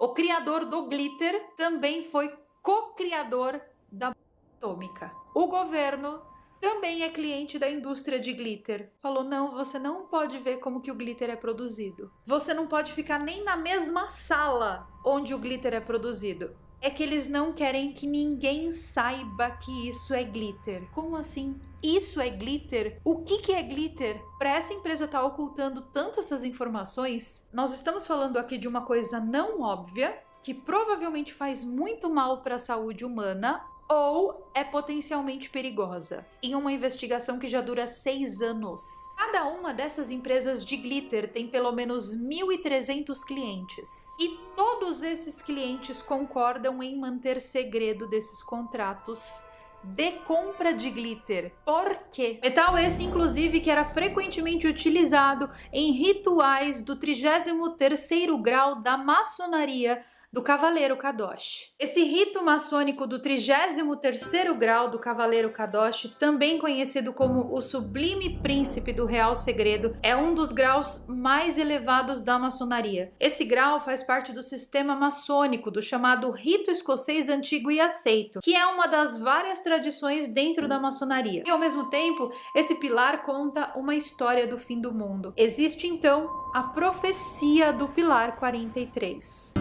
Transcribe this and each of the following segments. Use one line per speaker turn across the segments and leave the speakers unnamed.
O criador do glitter também foi co-criador da atômica. O governo também é cliente da indústria de glitter. Falou, não, você não pode ver como que o glitter é produzido. Você não pode ficar nem na mesma sala onde o glitter é produzido. É que eles não querem que ninguém saiba que isso é glitter. Como assim? Isso é glitter? O que é glitter? Para essa empresa estar ocultando tanto essas informações, nós estamos falando aqui de uma coisa não óbvia, que provavelmente faz muito mal para a saúde humana, ou é potencialmente perigosa, em uma investigação que já dura 6 anos. Cada uma dessas empresas de glitter tem pelo menos 1.300 clientes. E todos esses clientes concordam em manter segredo desses contratos de compra de glitter. Por quê? Metal esse, inclusive, que era frequentemente utilizado em rituais do 33º grau da maçonaria do Cavaleiro Kadosh. Esse rito maçônico do 33º grau do Cavaleiro Kadosh, também conhecido como o Sublime Príncipe do Real Segredo, é um dos graus mais elevados da maçonaria. Esse grau faz parte do sistema maçônico do chamado Rito Escocês Antigo e Aceito, que é uma das várias tradições dentro da maçonaria. E ao mesmo tempo, esse pilar conta uma história do fim do mundo. Existe então a profecia do Pilar 43.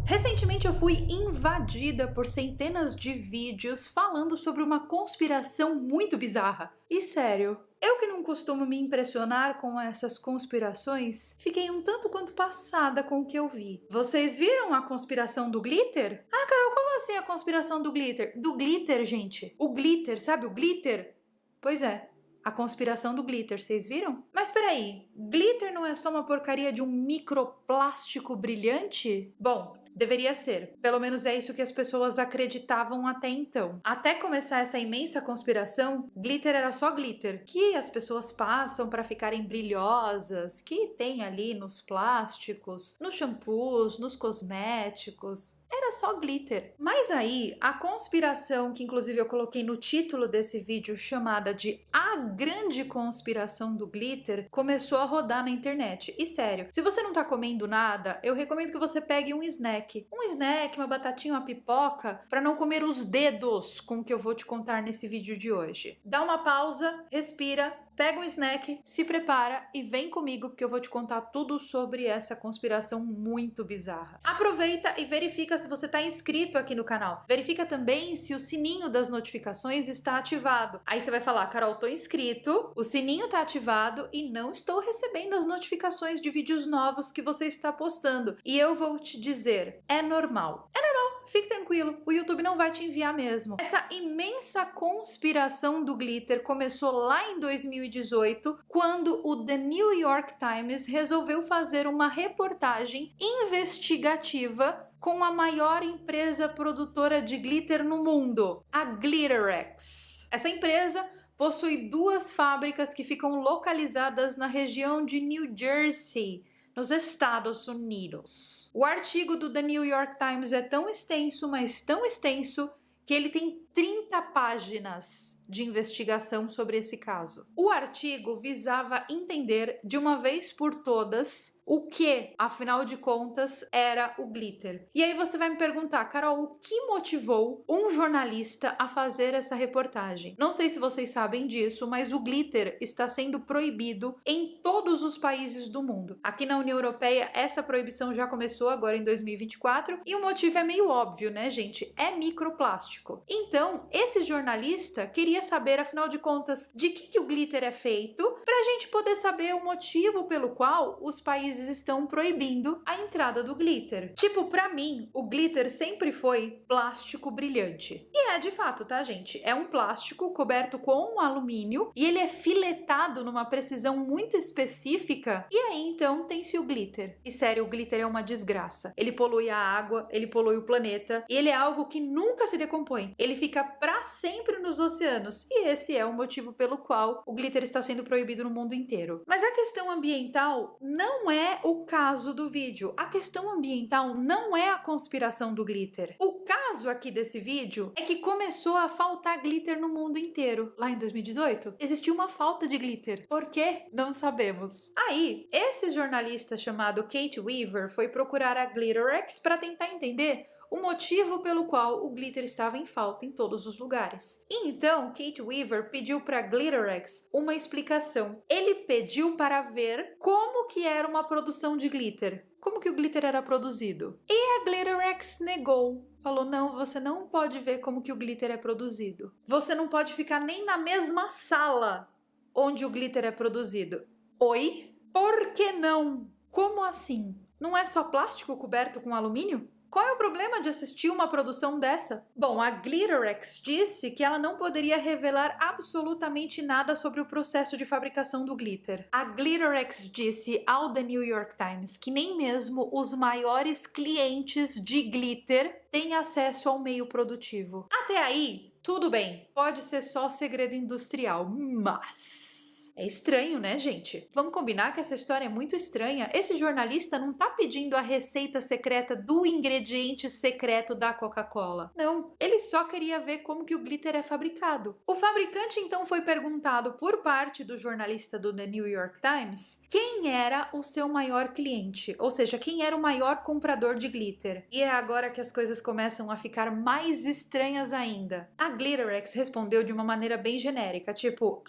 Recentemente eu fui invadida por centenas de vídeos falando sobre uma conspiração muito bizarra. E sério, eu que não costumo me impressionar com essas conspirações, fiquei um tanto quanto passada com o que eu vi. Vocês viram a conspiração do glitter? Ah, Carol, como assim a conspiração do glitter? Do glitter, gente. O glitter, sabe o glitter? Pois é. A conspiração do glitter, vocês viram? Mas peraí, glitter não é só uma porcaria de um microplástico brilhante? Bom, deveria ser. Pelo menos é isso que as pessoas acreditavam até então. Até começar essa imensa conspiração, glitter era só glitter, que as pessoas passam para ficarem brilhosas, que tem ali nos plásticos, nos shampoos, nos cosméticos. Era só glitter. Mas aí, a conspiração, que inclusive eu coloquei no título desse vídeo, chamada de A Grande Conspiração do Glitter, começou a rodar na internet. E sério, se você não tá comendo nada, eu recomendo que você pegue um snack. Um snack, uma batatinha, uma pipoca, para não comer os dedos com o que eu vou te contar nesse vídeo de hoje. Dá uma pausa, respira, pega um snack, se prepara e vem comigo porque eu vou te contar tudo sobre essa conspiração muito bizarra. Aproveita e verifica se você está inscrito aqui no canal. Verifica também se o sininho das notificações está ativado. Aí você vai falar, Carol, tô inscrito, o sininho está ativado e não estou recebendo as notificações de vídeos novos que você está postando. E eu vou te dizer, é normal. É normal, fique tranquilo, o YouTube não vai te enviar mesmo. Essa imensa conspiração do glitter começou lá em 2018, quando o The New York Times resolveu fazer uma reportagem investigativa com a maior empresa produtora de glitter no mundo, a Glitterex. Essa empresa possui 2 fábricas que ficam localizadas na região de New Jersey, nos Estados Unidos. O artigo do The New York Times é tão extenso, mas tão extenso, que ele tem 30 páginas de investigação sobre esse caso. O artigo visava entender de uma vez por todas o que, afinal de contas, era o glitter. E aí você vai me perguntar, Carol, o que motivou um jornalista a fazer essa reportagem? Não sei se vocês sabem disso, mas o glitter está sendo proibido em todos os países do mundo. Aqui na União Europeia, essa proibição já começou agora em 2024 e o motivo é meio óbvio, né, gente? É microplástico. Então, esse jornalista queria saber, afinal de contas, de que o glitter é feito, pra gente poder saber o motivo pelo qual os países estão proibindo a entrada do glitter. Tipo, pra mim, o glitter sempre foi plástico brilhante. E é de fato, tá, gente? É um plástico coberto com um alumínio e ele é filetado numa precisão muito específica e aí, então, tem-se o glitter. E sério, o glitter é uma desgraça. Ele polui a água, ele polui o planeta e ele é algo que nunca se decompõe. Ele fica fica para sempre nos oceanos. E esse é o motivo pelo qual o glitter está sendo proibido no mundo inteiro. Mas a questão ambiental não é o caso do vídeo. A questão ambiental não é a conspiração do glitter. O caso aqui desse vídeo é que começou a faltar glitter no mundo inteiro. Lá em 2018, existiu uma falta de glitter. Por quê? Não sabemos. Aí, esse jornalista chamado Kate Weaver foi procurar a Glitterex para tentar entender o motivo pelo qual o glitter estava em falta em todos os lugares. E então, Kate Weaver pediu para Glitterex uma explicação. Ele pediu para ver como que era uma produção de glitter. Como que o glitter era produzido? E a Glitterex negou. Falou, não, você não pode ver como que o glitter é produzido. Você não pode ficar nem na mesma sala onde o glitter é produzido. Oi? Por que não? Como assim? Não é só plástico coberto com alumínio? Qual é o problema de assistir uma produção dessa? Bom, a Glitterex disse que ela não poderia revelar absolutamente nada sobre o processo de fabricação do glitter. A Glitterex disse ao The New York Times que nem mesmo os maiores clientes de glitter têm acesso ao meio produtivo. Até aí, tudo bem, pode ser só segredo industrial, mas... é estranho, né, gente? Vamos combinar que essa história é muito estranha. Esse jornalista não tá pedindo a receita secreta do ingrediente secreto da Coca-Cola. Não, ele só queria ver como que o glitter é fabricado. O fabricante então foi perguntado por parte do jornalista do The New York Times quem era o seu maior cliente, ou seja, quem era o maior comprador de glitter. E é agora que as coisas começam a ficar mais estranhas ainda. A Glitterex respondeu de uma maneira bem genérica, tipo,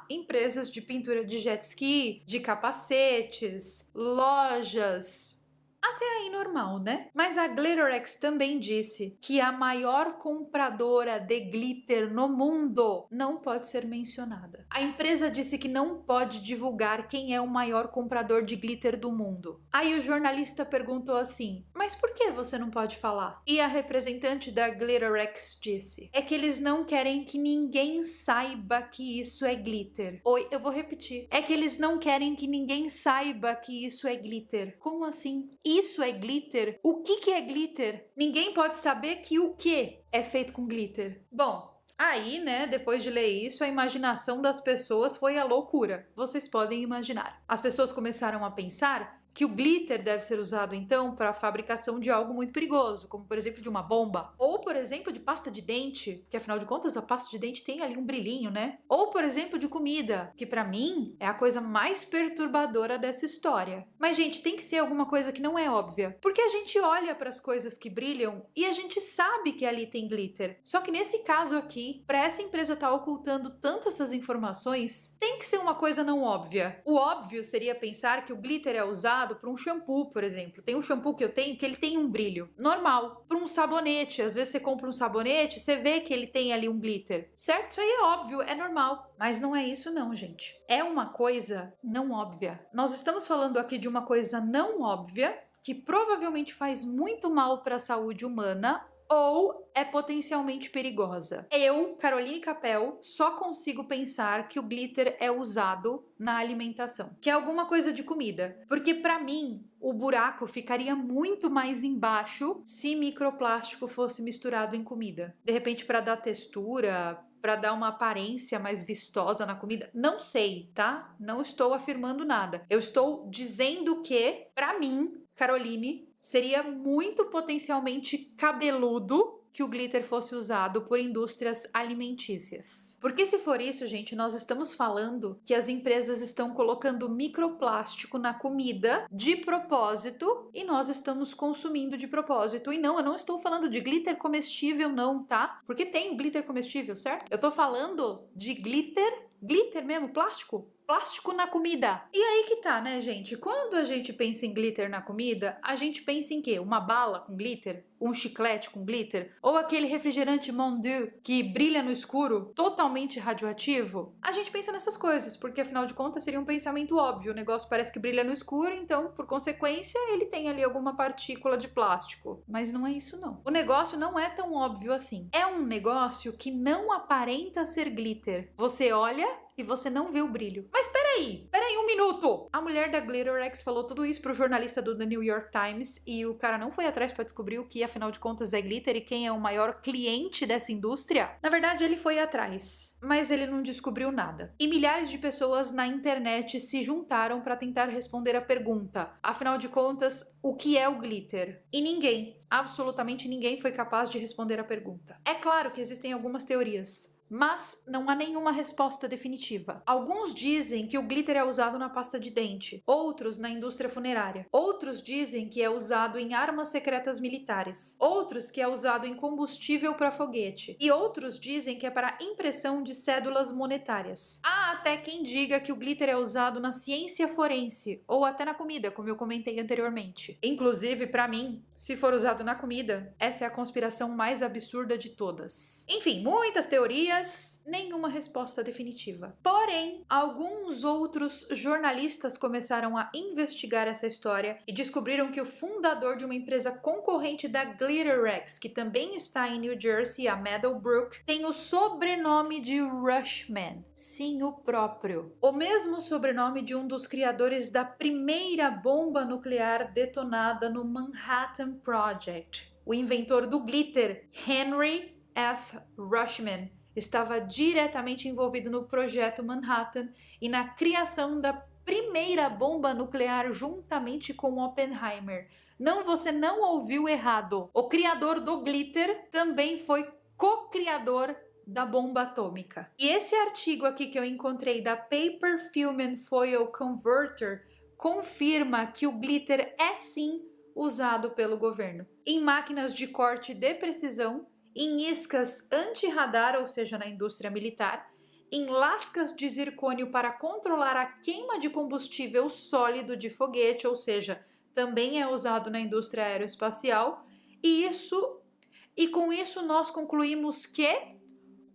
empresas de pintura de jet ski, de capacetes, lojas... até aí normal, né? Mas a Glitterex também disse que a maior compradora de glitter no mundo não pode ser mencionada. A empresa disse que não pode divulgar quem é o maior comprador de glitter do mundo. Aí o jornalista perguntou assim, mas por que você não pode falar? E a representante da Glitterex disse, é que eles não querem que ninguém saiba que isso é glitter. Oi, eu vou repetir. É que eles não querem que ninguém saiba que isso é glitter. Como assim? Isso é glitter? O que é glitter? Ninguém pode saber que o que é feito com glitter. Bom, aí, né, depois de ler isso, a imaginação das pessoas foi a loucura. Vocês podem imaginar. As pessoas começaram a pensar que o glitter deve ser usado, então, para a fabricação de algo muito perigoso, como, por exemplo, de uma bomba. Ou, por exemplo, de pasta de dente, que, afinal de contas, a pasta de dente tem ali um brilhinho, né? Ou, por exemplo, de comida, que, para mim, é a coisa mais perturbadora dessa história. Mas, gente, tem que ser alguma coisa que não é óbvia. Porque a gente olha para as coisas que brilham e a gente sabe que ali tem glitter. Só que, nesse caso aqui, para essa empresa estar ocultando tanto essas informações, tem que ser uma coisa não óbvia. O óbvio seria pensar que o glitter é usado para um shampoo, por exemplo. Tem um shampoo que eu tenho que ele tem um brilho normal. Para um sabonete, às vezes você compra um sabonete, você vê que ele tem ali um glitter, certo? Isso aí é óbvio, é normal. Mas não é isso não, gente. É uma coisa não óbvia. Nós estamos falando aqui de uma coisa não óbvia que provavelmente faz muito mal para a saúde humana ou é potencialmente perigosa. Eu, Caroline Capel, só consigo pensar que o glitter é usado na alimentação, que é alguma coisa de comida, porque para mim o buraco ficaria muito mais embaixo se microplástico fosse misturado em comida. De repente, para dar textura, para dar uma aparência mais vistosa na comida, não sei, tá? Não estou afirmando nada. Eu estou dizendo que, para mim, Caroline, seria muito potencialmente cabeludo que o glitter fosse usado por indústrias alimentícias. Porque se for isso, gente, nós estamos falando que as empresas estão colocando microplástico na comida de propósito e nós estamos consumindo de propósito. E não, eu não estou falando de glitter comestível não, tá? Porque tem o glitter comestível, certo? Eu tô falando de glitter mesmo, plástico. Plástico na comida. E aí que tá, né, gente? Quando a gente pensa em glitter na comida, a gente pensa em quê? Uma bala com glitter? Um chiclete com glitter? Ou aquele refrigerante Mondiu que brilha no escuro, totalmente radioativo? A gente pensa nessas coisas, porque afinal de contas seria um pensamento óbvio. O negócio parece que brilha no escuro, então, por consequência, ele tem ali alguma partícula de plástico. Mas não é isso, não. O negócio não é tão óbvio assim. É um negócio que não aparenta ser glitter. Você olha e você não vê o brilho. Mas peraí, Peraí um minuto! A mulher da Glitterex falou tudo isso pro jornalista do The New York Times e o cara não foi atrás pra descobrir o que, afinal de contas, é glitter e quem é o maior cliente dessa indústria. Na verdade, ele foi atrás, mas ele não descobriu nada. E milhares de pessoas na internet se juntaram pra tentar responder a pergunta. Afinal de contas, o que é o glitter? E ninguém, absolutamente ninguém foi capaz de responder a pergunta. É claro que existem algumas teorias, mas não há nenhuma resposta definitiva. Alguns dizem que o glitter é usado na pasta de dente, outros na indústria funerária. Outros dizem que é usado em armas secretas militares, outros que é usado em combustível para foguete, e outros dizem que é para impressão de cédulas monetárias. Há até quem diga que o glitter é usado na ciência forense, ou até na comida, como eu comentei anteriormente. Inclusive, para mim, se for usado na comida, essa é a conspiração mais absurda de todas. Enfim, muitas teorias, nenhuma resposta definitiva. Porém, alguns outros jornalistas começaram a investigar essa história e descobriram que o fundador de uma empresa concorrente da Glitterex, que também está em New Jersey, a Meadowbrook, tem o sobrenome de Rushman. Sim, o próprio. O mesmo sobrenome de um dos criadores da primeira bomba nuclear detonada no Manhattan Project. O inventor do glitter, Henry F. Rushman, estava diretamente envolvido no projeto Manhattan e na criação da primeira bomba nuclear juntamente com Oppenheimer. Não, você não ouviu errado. O criador do glitter também foi co-criador da bomba atômica. E esse artigo aqui que eu encontrei da Paper Film and Foil Converter confirma que o glitter é sim usado pelo governo em máquinas de corte de precisão, em iscas anti-radar, ou seja, na indústria militar, em lascas de zircônio para controlar a queima de combustível sólido de foguete, ou seja, também é usado na indústria aeroespacial, e com isso nós concluímos que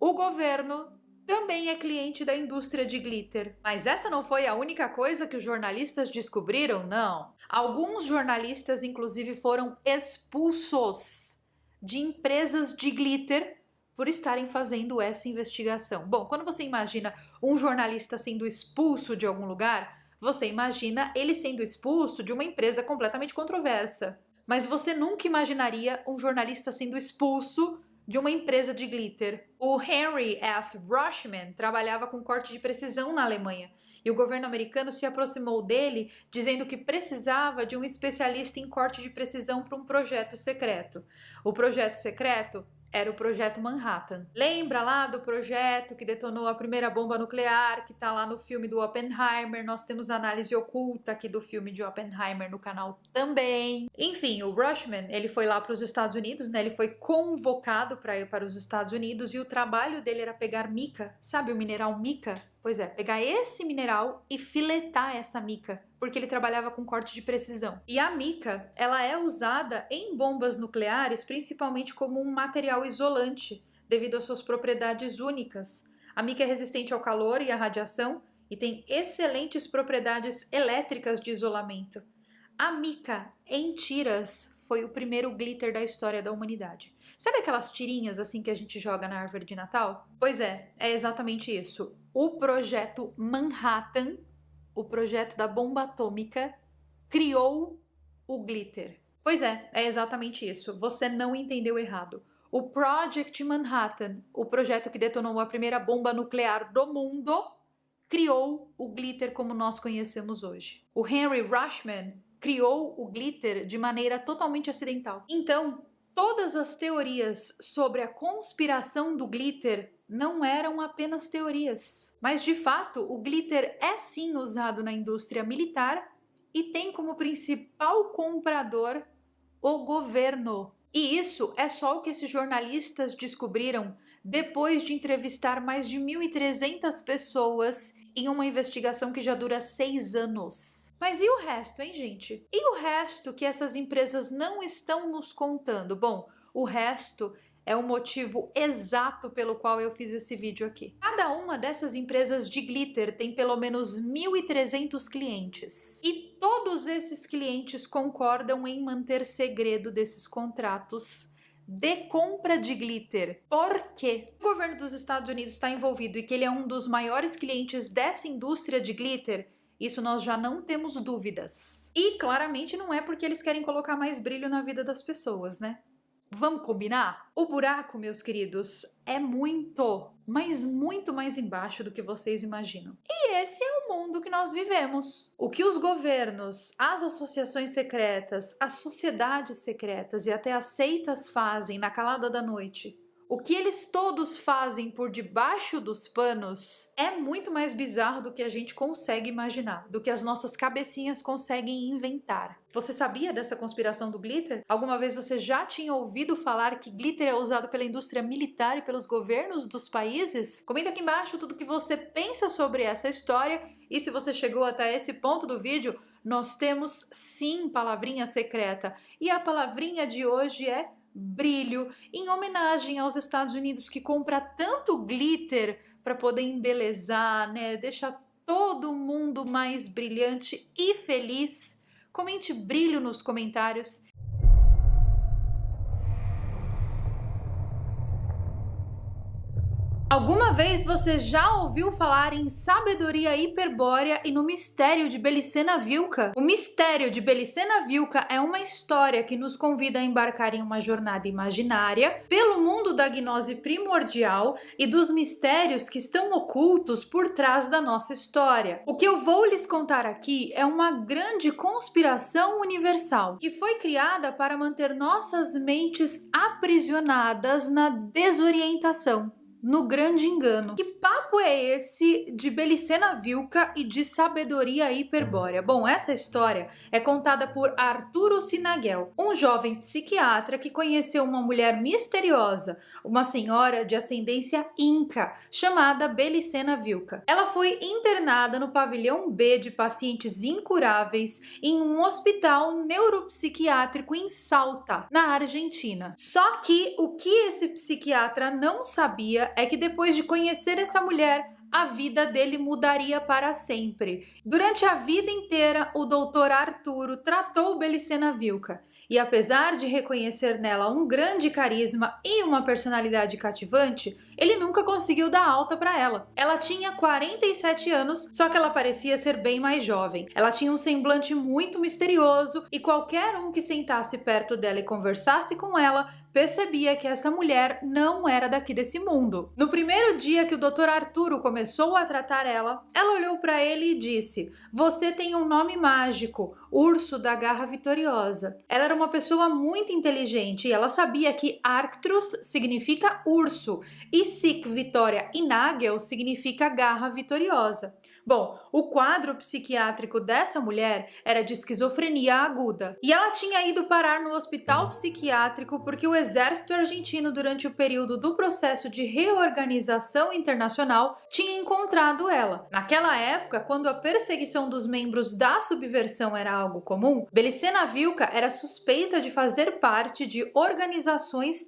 o governo também é cliente da indústria de glitter. Mas essa não foi a única coisa que os jornalistas descobriram, não. Alguns jornalistas, inclusive, foram expulsos de empresas de glitter por estarem fazendo essa investigação. Bom, quando você imagina um jornalista sendo expulso de algum lugar, você imagina ele sendo expulso de uma empresa completamente controversa. Mas você nunca imaginaria um jornalista sendo expulso de uma empresa de glitter. O Henry F. Rushman trabalhava com corte de precisão na Alemanha e o governo americano se aproximou dele dizendo que precisava de um especialista em corte de precisão para um projeto secreto. O projeto secreto era o Projeto Manhattan. Lembra lá do projeto que detonou a primeira bomba nuclear, que tá lá no filme do Oppenheimer? Nós temos análise oculta aqui do filme de Oppenheimer no canal também. Enfim, o Rushman, ele foi lá para os Estados Unidos, né? Ele foi convocado para ir para os Estados Unidos e o trabalho dele era pegar mica, sabe o mineral mica? Pois é, pegar esse mineral e filetar essa mica, porque ele trabalhava com corte de precisão. E a mica, ela é usada em bombas nucleares principalmente como um material isolante, devido às suas propriedades únicas. A mica é resistente ao calor e à radiação e tem excelentes propriedades elétricas de isolamento. A mica, em tiras, foi o primeiro glitter da história da humanidade. Sabe aquelas tirinhas assim que a gente joga na árvore de Natal? Pois é exatamente isso. O projeto Manhattan, o projeto da bomba atômica, criou o glitter. Pois é exatamente isso. Você não entendeu errado. O Project Manhattan, o projeto que detonou a primeira bomba nuclear do mundo, criou o glitter como nós conhecemos hoje. O Henry Rushman criou o glitter de maneira totalmente acidental. Então, todas as teorias sobre a conspiração do glitter não eram apenas teorias. Mas, de fato, o glitter é sim usado na indústria militar e tem como principal comprador o governo. E isso é só o que esses jornalistas descobriram depois de entrevistar mais de 1.300 pessoas em uma investigação que já dura 6 anos. Mas e o resto, hein, gente? E o resto que essas empresas não estão nos contando? Bom, o resto é o motivo exato pelo qual eu fiz esse vídeo aqui. Cada uma dessas empresas de glitter tem pelo menos 1.300 clientes. E todos esses clientes concordam em manter segredo desses contratos de compra de glitter. Por quê? O governo dos Estados Unidos está envolvido e que ele é um dos maiores clientes dessa indústria de glitter, isso nós já não temos dúvidas. E claramente não é porque eles querem colocar mais brilho na vida das pessoas, né? Vamos combinar? O buraco, meus queridos, é muito, mas muito mais embaixo do que vocês imaginam. E esse é o mundo que nós vivemos. O que os governos, as associações secretas, as sociedades secretas e até as seitas fazem na calada da noite, o que eles todos fazem por debaixo dos panos é muito mais bizarro do que a gente consegue imaginar, do que as nossas cabecinhas conseguem inventar. Você sabia dessa conspiração do glitter? Alguma vez você já tinha ouvido falar que glitter é usado pela indústria militar e pelos governos dos países? Comenta aqui embaixo tudo o que você pensa sobre essa história e se você chegou até esse ponto do vídeo, nós temos sim palavrinha secreta e a palavrinha de hoje é brilho, em homenagem aos Estados Unidos que compra tanto glitter para poder embelezar, né, deixar todo mundo mais brilhante e feliz. Comente brilho nos comentários. Alguma vez você já ouviu falar em sabedoria hiperbórea e no mistério de Belicena Vilca? O mistério de Belicena Vilca é uma história que nos convida a embarcar em uma jornada imaginária pelo mundo da gnose primordial e dos mistérios que estão ocultos por trás da nossa história. O que eu vou lhes contar aqui é uma grande conspiração universal que foi criada para manter nossas mentes aprisionadas na desorientação, no grande engano. Que papo é esse de Belicena Vilca e de sabedoria hiperbórea? Bom, essa história é contada por Arturo Sinagel, um jovem psiquiatra que conheceu uma mulher misteriosa, uma senhora de ascendência inca, chamada Belicena Vilca. Ela foi internada no pavilhão B de pacientes incuráveis em um hospital neuropsiquiátrico em Salta, na Argentina. Só que o que esse psiquiatra não sabia é que depois de conhecer essa mulher, a vida dele mudaria para sempre. Durante a vida inteira, o doutor Arturo tratou Belicena Vilca e, apesar de reconhecer nela um grande carisma e uma personalidade cativante, ele nunca conseguiu dar alta para ela. Ela tinha 47 anos, só que ela parecia ser bem mais jovem. Ela tinha um semblante muito misterioso e qualquer um que sentasse perto dela e conversasse com ela percebia que essa mulher não era daqui desse mundo. No primeiro dia que o Dr. Arturo começou a tratar ela, ela olhou para ele e disse: "Você tem um nome mágico, Urso da Garra Vitoriosa." Ela era uma pessoa muito inteligente e ela sabia que Arcturus significa urso e Sic Vitória e Nagel significa garra vitoriosa. Bom, o quadro psiquiátrico dessa mulher era de esquizofrenia aguda e ela tinha ido parar no hospital psiquiátrico porque o exército argentino, durante o período do processo de reorganização internacional, tinha encontrado ela. Naquela época, quando a perseguição dos membros da subversão era algo comum, Belicena Vilca era suspeita de fazer parte de organizações.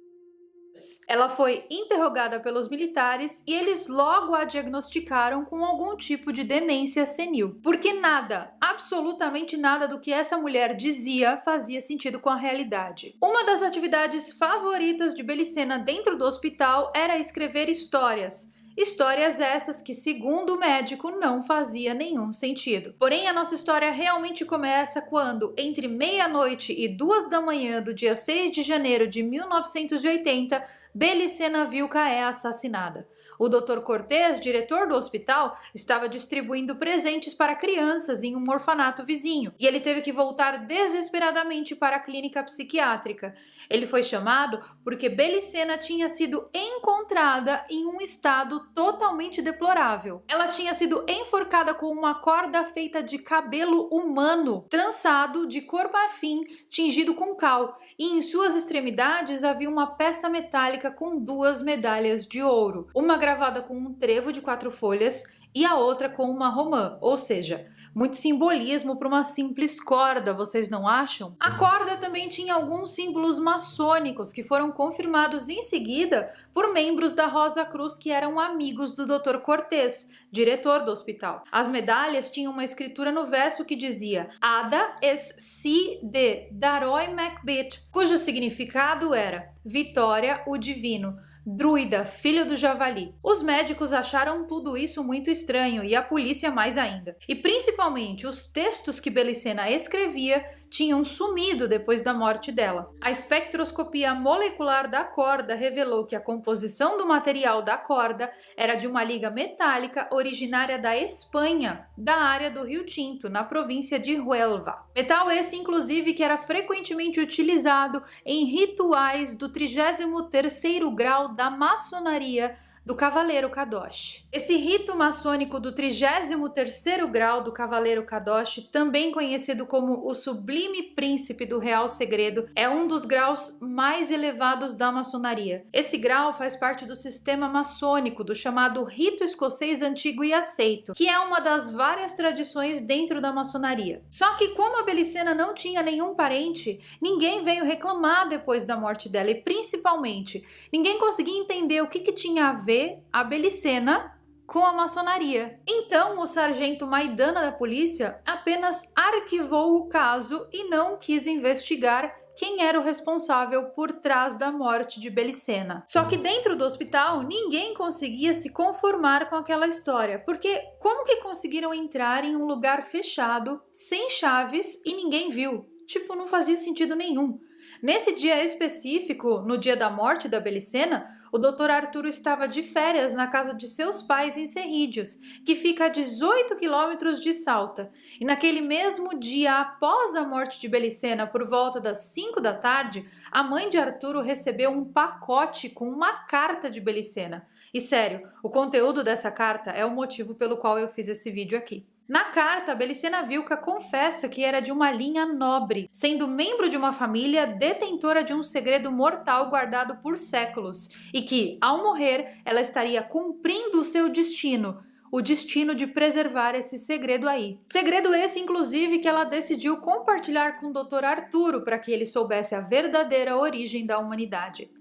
Ela foi interrogada pelos militares e eles logo a diagnosticaram com algum tipo de demência senil. Porque nada, absolutamente nada do que essa mulher dizia fazia sentido com a realidade. Uma das atividades favoritas de Belicena dentro do hospital era escrever histórias. Histórias essas que, segundo o médico, não fazia nenhum sentido. Porém, a nossa história realmente começa quando, entre meia-noite e 2 da manhã do dia 6 de janeiro de 1980, Belicena Vilca é assassinada. O Dr. Cortez, diretor do hospital, estava distribuindo presentes para crianças em um orfanato vizinho e ele teve que voltar desesperadamente para a clínica psiquiátrica. Ele foi chamado porque Belicena tinha sido encontrada em um estado totalmente deplorável. Ela tinha sido enforcada com uma corda feita de cabelo humano, trançado de cor marfim, tingido com cal, e em suas extremidades havia uma peça metálica com 2 medalhas de ouro, uma gravada com um trevo de 4 folhas e a outra com uma romã, ou seja, muito simbolismo para uma simples corda, vocês não acham? A corda também tinha alguns símbolos maçônicos que foram confirmados em seguida por membros da Rosa Cruz que eram amigos do Dr. Cortés, diretor do hospital. As medalhas tinham uma escritura no verso que dizia Ada es si de Daroy Macbeth, cujo significado era Vitória, o Divino, Druida, filho do javali. Os médicos acharam tudo isso muito estranho e a polícia mais ainda. E principalmente os textos que Belicena escrevia tinham sumido depois da morte dela. A espectroscopia molecular da corda revelou que a composição do material da corda era de uma liga metálica originária da Espanha, da área do Rio Tinto, na província de Huelva. Metal esse, inclusive, que era frequentemente utilizado em rituais do 33º grau da maçonaria do Cavaleiro Kadosh. Esse rito maçônico do 33º grau do Cavaleiro Kadosh, também conhecido como o Sublime Príncipe do Real Segredo, é um dos graus mais elevados da maçonaria. Esse grau faz parte do sistema maçônico do chamado Rito Escocês Antigo e Aceito, que é uma das várias tradições dentro da maçonaria. Só que como a Belicena não tinha nenhum parente, ninguém veio reclamar depois da morte dela e principalmente, ninguém conseguia entender o que tinha a ver a Belicena com a maçonaria. Então, o sargento Maidana da polícia apenas arquivou o caso e não quis investigar quem era o responsável por trás da morte de Belicena. Só que dentro do hospital, ninguém conseguia se conformar com aquela história, porque como que conseguiram entrar em um lugar fechado, sem chaves e ninguém viu? Tipo, não fazia sentido nenhum. Nesse dia específico, no dia da morte da Belicena, o Dr. Arturo estava de férias na casa de seus pais em Cerrídeos, que fica a 18 quilômetros de Salta. E naquele mesmo dia, após a morte de Belicena, por volta das 5 da tarde, a mãe de Arturo recebeu um pacote com uma carta de Belicena. E sério, o conteúdo dessa carta é o motivo pelo qual eu fiz esse vídeo aqui. Na carta, Belicena Vilca confessa que era de uma linha nobre, sendo membro de uma família detentora de um segredo mortal guardado por séculos, e que, ao morrer, ela estaria cumprindo o seu destino, o destino de preservar esse segredo aí. Segredo esse, inclusive, que ela decidiu compartilhar com o Dr. Arturo para que ele soubesse a verdadeira origem da humanidade.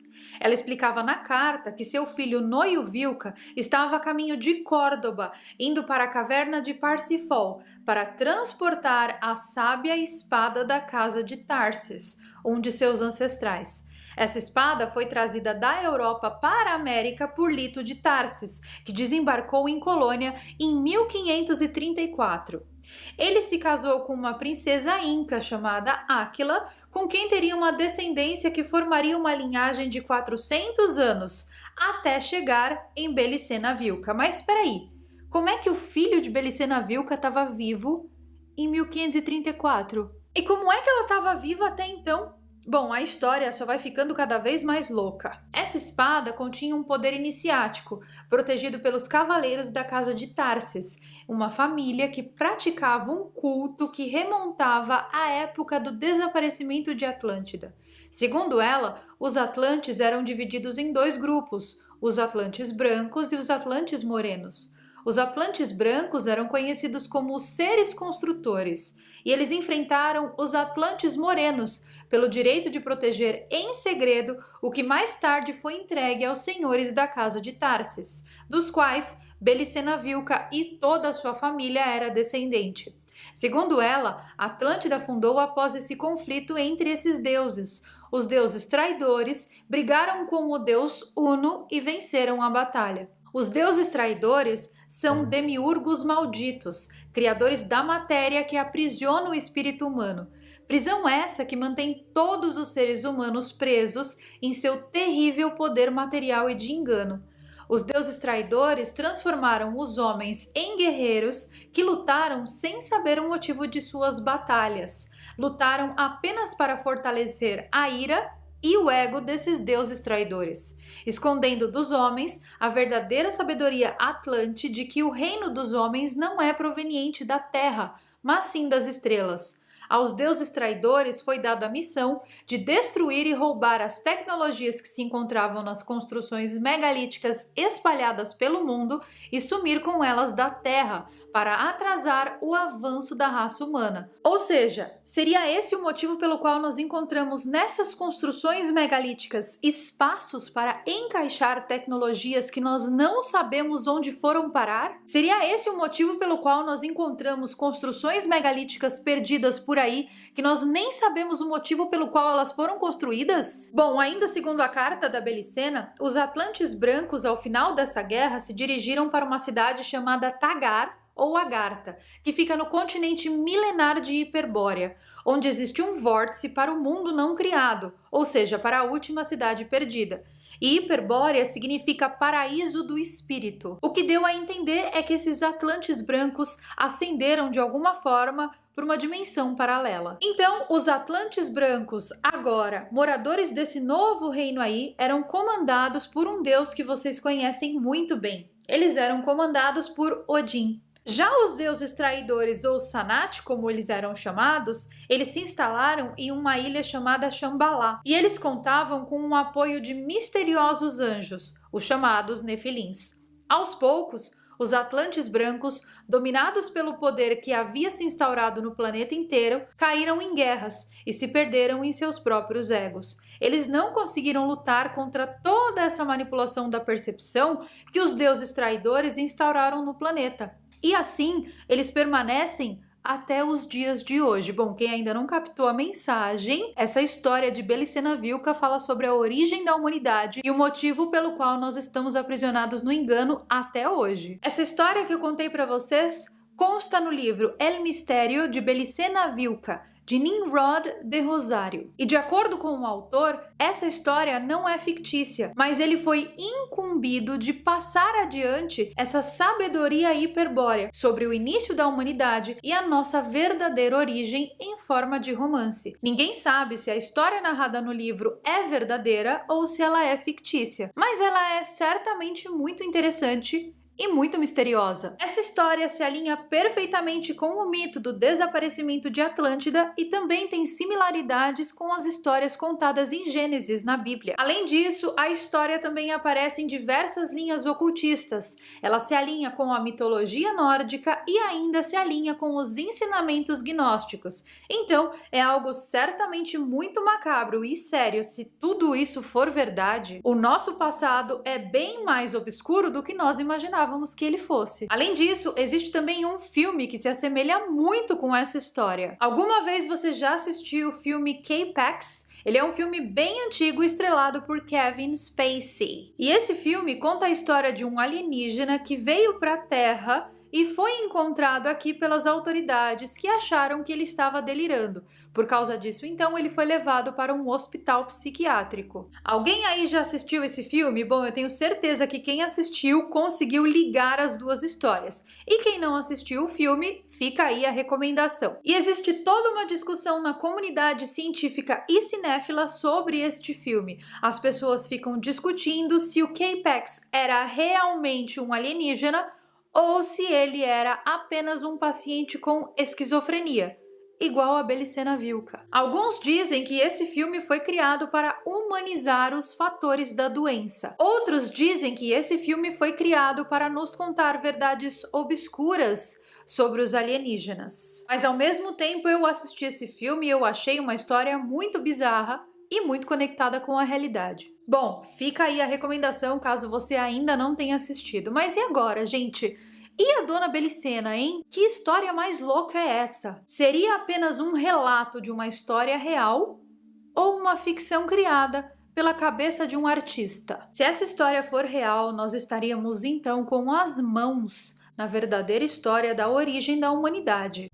Ela explicava na carta que seu filho Noio Vilca estava a caminho de Córdoba, indo para a caverna de Parsifal, para transportar a sábia espada da casa de Tarses, um de seus ancestrais. Essa espada foi trazida da Europa para a América por Lito de Tarses, que desembarcou em Colônia em 1534. Ele se casou com uma princesa inca chamada Áquila, com quem teria uma descendência que formaria uma linhagem de 400 anos, até chegar em Belicena Vilca. Mas espera aí, como é que o filho de Belicena Vilca estava vivo em 1534? E como é que ela estava viva até então? Bom, a história só vai ficando cada vez mais louca. Essa espada continha um poder iniciático, protegido pelos cavaleiros da casa de Tarses, uma família que praticava um culto que remontava à época do desaparecimento de Atlântida. Segundo ela, os Atlantes eram divididos em dois grupos, os Atlantes brancos e os Atlantes morenos. Os Atlantes brancos eram conhecidos como os seres construtores, e eles enfrentaram os Atlantes morenos, pelo direito de proteger em segredo o que mais tarde foi entregue aos senhores da casa de Tarses, dos quais Belicena Vilca e toda a sua família era descendente. Segundo ela, Atlântida fundou após esse conflito entre esses deuses. Os deuses traidores brigaram com o deus Uno e venceram a batalha. Os deuses traidores são demiurgos malditos, criadores da matéria que aprisiona o espírito humano. Prisão essa que mantém todos os seres humanos presos em seu terrível poder material e de engano. Os deuses traidores transformaram os homens em guerreiros que lutaram sem saber o motivo de suas batalhas. Lutaram apenas para fortalecer a ira e o ego desses deuses traidores, escondendo dos homens a verdadeira sabedoria atlante de que o reino dos homens não é proveniente da terra, mas sim das estrelas. Aos deuses traidores foi dada a missão de destruir e roubar as tecnologias que se encontravam nas construções megalíticas espalhadas pelo mundo e sumir com elas da Terra, para atrasar o avanço da raça humana. Ou seja, seria esse o motivo pelo qual nós encontramos nessas construções megalíticas espaços para encaixar tecnologias que nós não sabemos onde foram parar? Seria esse o motivo pelo qual nós encontramos construções megalíticas perdidas por aí, que nós nem sabemos o motivo pelo qual elas foram construídas? Bom, ainda segundo a carta da Belicena, os Atlantes brancos ao final dessa guerra se dirigiram para uma cidade chamada Tagar, ou Agartha, que fica no continente milenar de Hiperbórea, onde existe um vórtice para o mundo não criado, ou seja, para a última cidade perdida. E Hiperbórea significa paraíso do espírito. O que deu a entender é que esses Atlantes brancos ascenderam de alguma forma por uma dimensão paralela. Então, os Atlantes brancos, agora moradores desse novo reino aí, eram comandados por um deus que vocês conhecem muito bem. Eles eram comandados por Odin. Já os deuses traidores, ou Sanat, como eles eram chamados, eles se instalaram em uma ilha chamada Shambhala, e eles contavam com o apoio de misteriosos anjos, os chamados Nefilins. Aos poucos, os Atlantes brancos, dominados pelo poder que havia se instaurado no planeta inteiro, caíram em guerras e se perderam em seus próprios egos. Eles não conseguiram lutar contra toda essa manipulação da percepção que os deuses traidores instauraram no planeta. E assim, eles permanecem até os dias de hoje. Bom, quem ainda não captou a mensagem, essa história de Belicena Vilca fala sobre a origem da humanidade e o motivo pelo qual nós estamos aprisionados no engano até hoje. Essa história que eu contei para vocês consta no livro El Mistério de Belicena Vilca, de Nimrod de Rosário. E de acordo com o autor, essa história não é fictícia, mas ele foi incumbido de passar adiante essa sabedoria hiperbórea sobre o início da humanidade e a nossa verdadeira origem em forma de romance. Ninguém sabe se a história narrada no livro é verdadeira ou se ela é fictícia, mas ela é certamente muito interessante e muito misteriosa. Essa história se alinha perfeitamente com o mito do desaparecimento de Atlântida e também tem similaridades com as histórias contadas em Gênesis na Bíblia. Além disso, a história também aparece em diversas linhas ocultistas. Ela se alinha com a mitologia nórdica e ainda se alinha com os ensinamentos gnósticos. Então, é algo certamente muito macabro e sério se tudo isso for verdade. O nosso passado é bem mais obscuro do que nós imaginávamos que ele fosse. Além disso, existe também um filme que se assemelha muito com essa história. Alguma vez você já assistiu o filme K-Pax? Ele é um filme bem antigo estrelado por Kevin Spacey. E esse filme conta a história de um alienígena que veio para a Terra e foi encontrado aqui pelas autoridades que acharam que ele estava delirando. Por causa disso, então, ele foi levado para um hospital psiquiátrico. Alguém aí já assistiu esse filme? Bom, eu tenho certeza que quem assistiu conseguiu ligar as duas histórias. E quem não assistiu o filme, fica aí a recomendação. E existe toda uma discussão na comunidade científica e cinéfila sobre este filme. As pessoas ficam discutindo se o K-Pax era realmente um alienígena ou se ele era apenas um paciente com esquizofrenia, igual a Belicena Vilca. Alguns dizem que esse filme foi criado para humanizar os fatores da doença. Outros dizem que esse filme foi criado para nos contar verdades obscuras sobre os alienígenas. Mas ao mesmo tempo eu assisti esse filme e eu achei uma história muito bizarra e muito conectada com a realidade. Bom, fica aí a recomendação caso você ainda não tenha assistido. Mas e agora, gente? E a Dona Belicena, hein? Que história mais louca é essa? Seria apenas um relato de uma história real ou uma ficção criada pela cabeça de um artista? Se essa história for real, nós estaríamos então com as mãos na verdadeira história da origem da humanidade.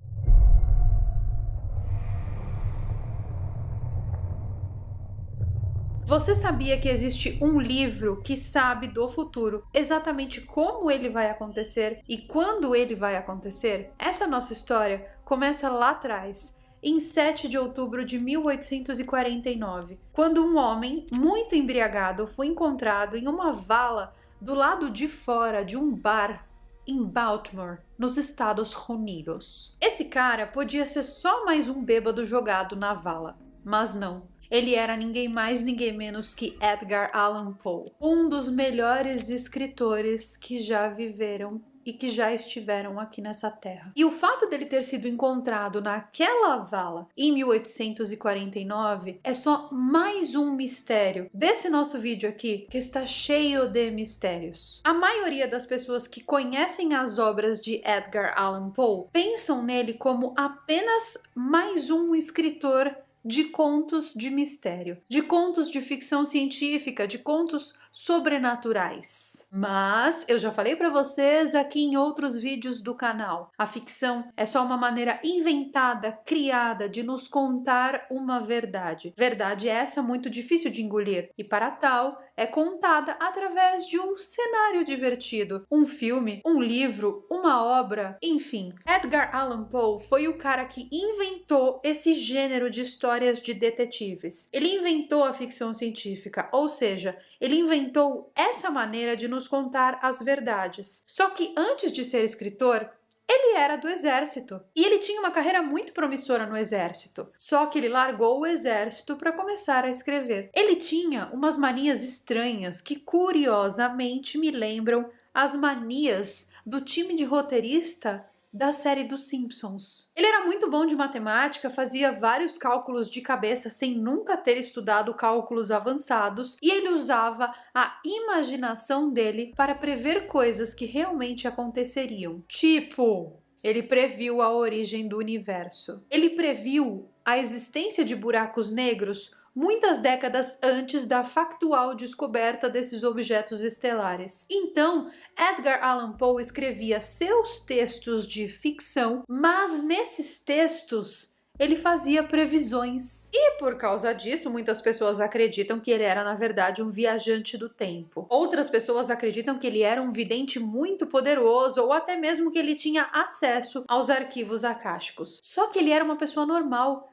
Você sabia que existe um livro que sabe do futuro, exatamente como ele vai acontecer e quando ele vai acontecer? Essa nossa história começa lá atrás, em 7 de outubro de 1849, quando um homem muito embriagado foi encontrado em uma vala do lado de fora de um bar em Baltimore, nos Estados Unidos. Esse cara podia ser só mais um bêbado jogado na vala, mas não. Ele era ninguém mais, ninguém menos que Edgar Allan Poe, um dos melhores escritores que já viveram e que já estiveram aqui nessa terra. E o fato dele ter sido encontrado naquela vala em 1849 é só mais um mistério desse nosso vídeo aqui, que está cheio de mistérios. A maioria das pessoas que conhecem as obras de Edgar Allan Poe pensam nele como apenas mais um escritor de contos de mistério, de contos de ficção científica, de contos sobrenaturais. Mas eu já falei para vocês aqui em outros vídeos do canal, a ficção é só uma maneira inventada, criada de nos contar uma verdade. Verdade essa muito difícil de engolir e para tal é contada através de um cenário divertido, um filme, um livro, uma obra, enfim. Edgar Allan Poe foi o cara que inventou esse gênero de histórias de detetives. Ele inventou a ficção científica, ou seja, ele inventou essa maneira de nos contar as verdades. Só que antes de ser escritor, ele era do exército. E ele tinha uma carreira muito promissora no exército. Só que ele largou o exército para começar a escrever. Ele tinha umas manias estranhas que, curiosamente, me lembram as manias do time de roteirista da série dos Simpsons. Ele era muito bom de matemática, fazia vários cálculos de cabeça sem nunca ter estudado cálculos avançados e ele usava a imaginação dele para prever coisas que realmente aconteceriam. Tipo, ele previu a origem do universo. Ele previu a existência de buracos negros muitas décadas antes da factual descoberta desses objetos estelares. Então, Edgar Allan Poe escrevia seus textos de ficção, mas nesses textos ele fazia previsões. E por causa disso, muitas pessoas acreditam que ele era, na verdade, um viajante do tempo. Outras pessoas acreditam que ele era um vidente muito poderoso ou até mesmo que ele tinha acesso aos arquivos akáshicos. Só que ele era uma pessoa normal.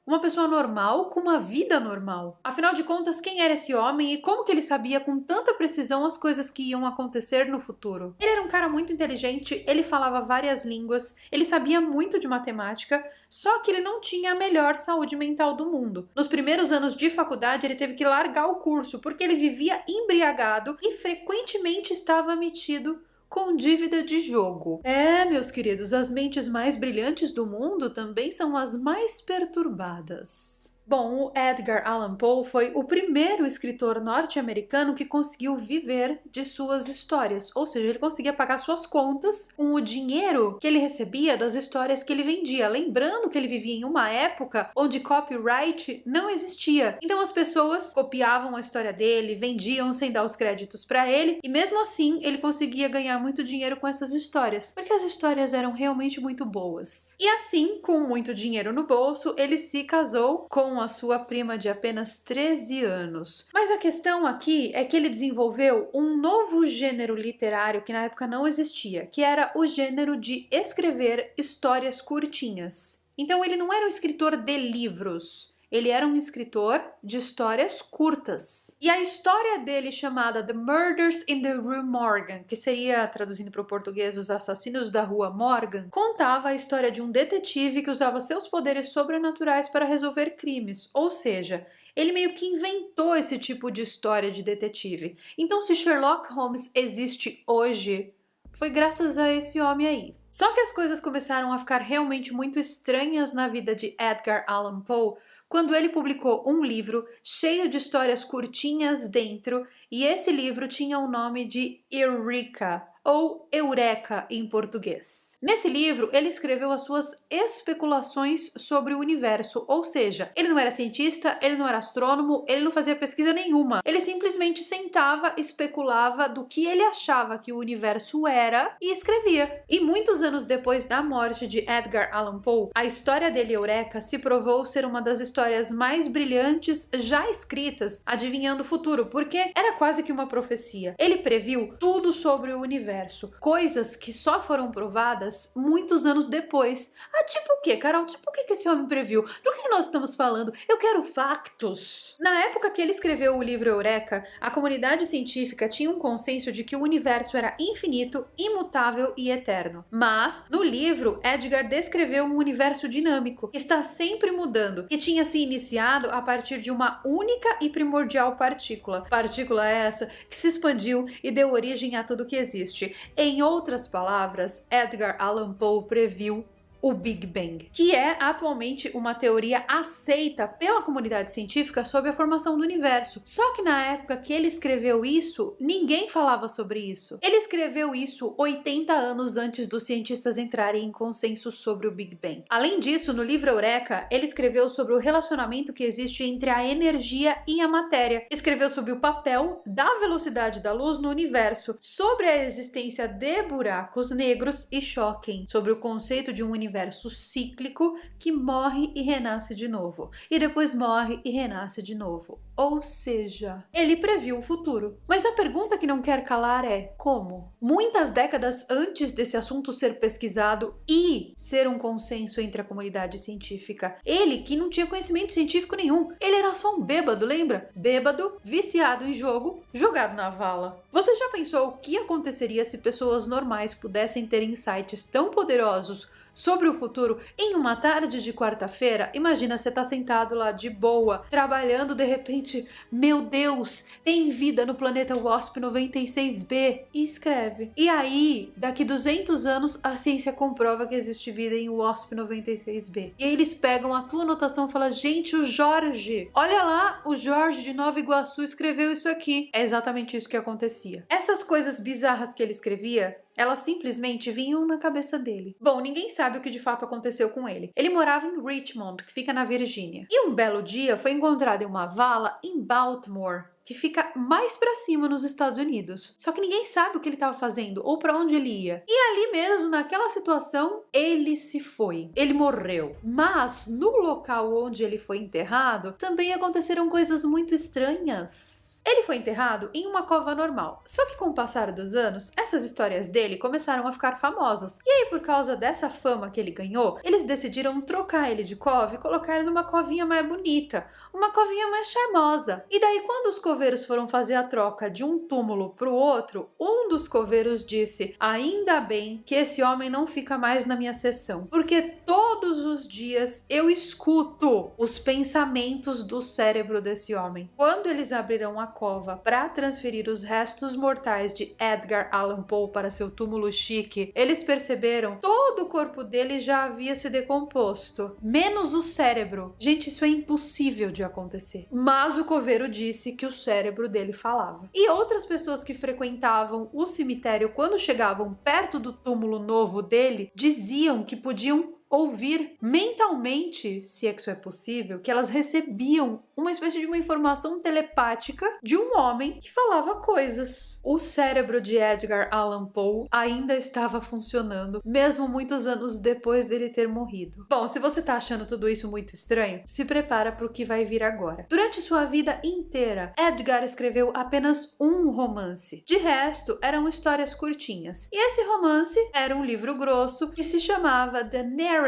Uma pessoa normal com uma vida normal. Afinal de contas, quem era esse homem e como que ele sabia com tanta precisão as coisas que iam acontecer no futuro? Ele era um cara muito inteligente, ele falava várias línguas, ele sabia muito de matemática, só que ele não tinha a melhor saúde mental do mundo. Nos primeiros anos de faculdade, ele teve que largar o curso porque ele vivia embriagado e frequentemente estava metido com dívida de jogo. É, meus queridos, as mentes mais brilhantes do mundo também são as mais perturbadas. Bom, o Edgar Allan Poe foi o primeiro escritor norte-americano que conseguiu viver de suas histórias, ou seja, ele conseguia pagar suas contas com o dinheiro que ele recebia das histórias que ele vendia, lembrando que ele vivia em uma época onde copyright não existia. Então as pessoas copiavam a história dele, vendiam sem dar os créditos para ele, e mesmo assim ele conseguia ganhar muito dinheiro com essas histórias, porque as histórias eram realmente muito boas. E assim, com muito dinheiro no bolso, ele se casou com a sua prima de apenas 13 anos. Mas a questão aqui é que ele desenvolveu um novo gênero literário que na época não existia, que era o gênero de escrever histórias curtinhas. Então ele não era um escritor de livros, ele era um escritor de histórias curtas. E a história dele, chamada The Murders in the Rue Morgan, que seria, traduzindo para o português, Os Assassinos da Rua Morgan, contava a história de um detetive que usava seus poderes sobrenaturais para resolver crimes. Ou seja, ele meio que inventou esse tipo de história de detetive. Então, se Sherlock Holmes existe hoje, foi graças a esse homem aí. Só que as coisas começaram a ficar realmente muito estranhas na vida de Edgar Allan Poe quando ele publicou um livro cheio de histórias curtinhas dentro, e esse livro tinha o nome de Eureka, ou Eureka em português. Nesse livro, ele escreveu as suas especulações sobre o universo, ou seja, ele não era cientista, ele não era astrônomo, ele não fazia pesquisa nenhuma. Ele simplesmente sentava, especulava do que ele achava que o universo era e escrevia. E muitos anos depois da morte de Edgar Allan Poe, a história dele, Eureka, se provou ser uma das histórias mais brilhantes já escritas, adivinhando o futuro, porque era quase que uma profecia. Ele previu tudo sobre o universo. universo. Coisas que só foram provadas muitos anos depois. Ah, tipo o quê, Carol? Tipo o que esse homem previu? Do que nós estamos falando? Eu quero factos. Na época que ele escreveu o livro Eureka, a comunidade científica tinha um consenso de que o universo era infinito, imutável e eterno. Mas, no livro, Edgar descreveu um universo dinâmico, que está sempre mudando, que tinha se iniciado a partir de uma única e primordial partícula. Partícula essa que se expandiu e deu origem a tudo que existe. Em outras palavras, Edgar Allan Poe previu o Big Bang, que é atualmente uma teoria aceita pela comunidade científica sobre a formação do universo. Só que na época que ele escreveu isso, ninguém falava sobre isso. Ele escreveu isso 80 anos antes dos cientistas entrarem em consenso sobre o Big Bang. Além disso, no livro Eureka, ele escreveu sobre o relacionamento que existe entre a energia e a matéria. Escreveu sobre o papel da velocidade da luz no universo, sobre a existência de buracos negros e Shocking, sobre o conceito de um universo cíclico que morre e renasce de novo, e depois morre e renasce de novo. Ou seja, ele previu o futuro. Mas a pergunta que não quer calar é: como? Muitas décadas antes desse assunto ser pesquisado e ser um consenso entre a comunidade científica, ele, que não tinha conhecimento científico nenhum, ele era só um bêbado, lembra? Bêbado, viciado em jogo, jogado na vala. Você já pensou o que aconteceria se pessoas normais pudessem ter insights tão poderosos sobre o futuro em uma tarde de quarta-feira? Imagina, você tá sentado lá de boa, trabalhando, de repente, meu Deus, tem vida no planeta WASP 96b, e escreve. E aí, daqui 200 anos, a ciência comprova que existe vida em WASP 96b. E aí eles pegam a tua anotação e falam: gente, o Jorge, olha lá, o Jorge de Nova Iguaçu escreveu isso aqui. É exatamente isso que acontecia. Essas coisas bizarras que ele escrevia, elas simplesmente vinham na cabeça dele. Bom, ninguém sabe o que de fato aconteceu com ele. Ele morava em Richmond, que fica na Virgínia. E um belo dia foi encontrado em uma vala em Baltimore, que fica mais pra cima nos Estados Unidos. Só que ninguém sabe o que ele estava fazendo ou pra onde ele ia. E ali mesmo, naquela situação, ele se foi. Ele morreu. Mas no local onde ele foi enterrado, também aconteceram coisas muito estranhas. Ele foi enterrado em uma cova normal. Só que com o passar dos anos, essas histórias dele começaram a ficar famosas. E aí, por causa dessa fama que ele ganhou, eles decidiram trocar ele de cova e colocar ele numa covinha mais bonita, uma covinha mais charmosa. E daí, quando os coveiros foram fazer a troca de um túmulo para o outro, um dos coveiros disse: ainda bem que esse homem não fica mais na minha sessão, porque todos os dias eu escuto os pensamentos do cérebro desse homem. Quando eles abriram a cova para transferir os restos mortais de Edgar Allan Poe para seu túmulo chique, eles perceberam todo o corpo dele já havia se decomposto, menos o cérebro. Gente, isso é impossível de acontecer. Mas o coveiro disse que o cérebro dele falava. E outras pessoas que frequentavam o cemitério quando chegavam perto do túmulo novo dele diziam que podiam ouvir mentalmente, se é que isso é possível, que elas recebiam uma espécie de uma informação telepática de um homem que falava coisas. O cérebro de Edgar Allan Poe ainda estava funcionando, mesmo muitos anos depois dele ter morrido. Bom, se você tá achando tudo isso muito estranho, se prepara para o que vai vir agora. Durante sua vida inteira, Edgar escreveu apenas um romance. De resto, eram histórias curtinhas. E esse romance era um livro grosso que se chamava The Narratives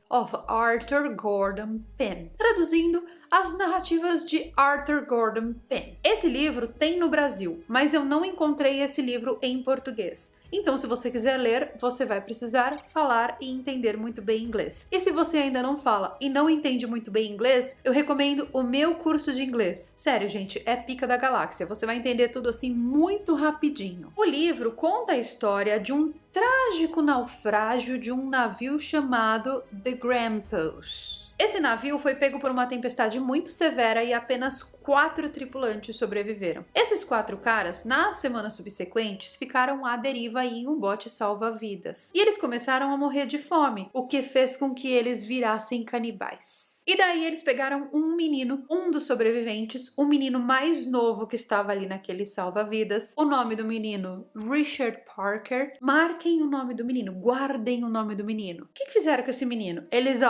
of Arthur Gordon Pym. Traduzindo, As Narrativas de Arthur Gordon Pym. Esse livro tem no Brasil, mas eu não encontrei esse livro em português. Então, se você quiser ler, você vai precisar falar e entender muito bem inglês. E se você ainda não fala e não entende muito bem inglês, eu recomendo o meu curso de inglês. Sério, gente, é pica da galáxia. Você vai entender tudo assim muito rapidinho. O livro conta a história de um trágico naufrágio de um navio chamado The Grampus. Esse navio foi pego por uma tempestade muito severa e apenas 4 tripulantes sobreviveram. Esses 4 caras, nas semanas subsequentes, ficaram à deriva em um bote salva-vidas. E eles começaram a morrer de fome, o que fez com que eles virassem canibais. E daí eles pegaram um menino, um dos sobreviventes, o menino mais novo que estava ali naquele salva-vidas. O nome do menino, Richard Parker. Marquem o nome do menino, guardem o nome do menino. O que fizeram com esse menino? Eles,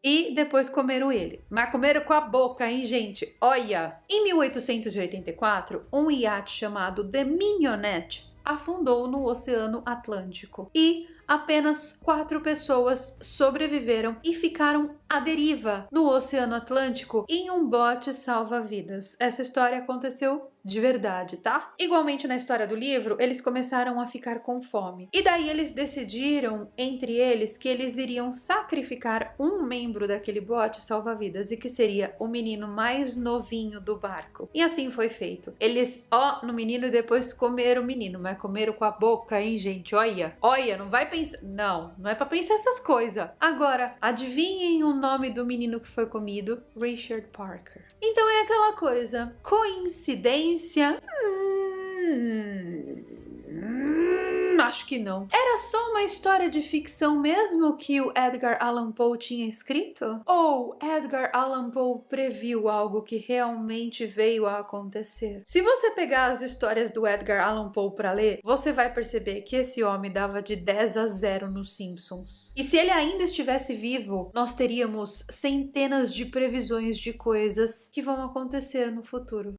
e depois comeram ele. Mas comeram com a boca, hein, gente? Olha! Em 1884, um iate chamado The Mignonette afundou no Oceano Atlântico. E apenas 4 pessoas sobreviveram e ficaram à deriva no Oceano Atlântico em um bote salva-vidas. Essa história aconteceu de verdade, tá? Igualmente na história do livro, eles começaram a ficar com fome. E daí eles decidiram, entre eles, que eles iriam sacrificar um membro daquele bote salva-vidas e que seria o menino mais novinho do barco. E assim foi feito. Eles, no menino e depois comeram o menino, mas comeram com a boca, hein, gente? Olha, não vai pensar... Não é pra pensar essas coisas. Agora, adivinhem o nome do menino que foi comido? Richard Parker. Então é aquela coisa. Coincidência? Acho que não. Era só uma história de ficção mesmo que o Edgar Allan Poe tinha escrito? Ou Edgar Allan Poe previu algo que realmente veio a acontecer? Se você pegar as histórias do Edgar Allan Poe para ler, você vai perceber que esse homem dava de 10-0 nos Simpsons. E se ele ainda estivesse vivo, nós teríamos centenas de previsões de coisas que vão acontecer no futuro.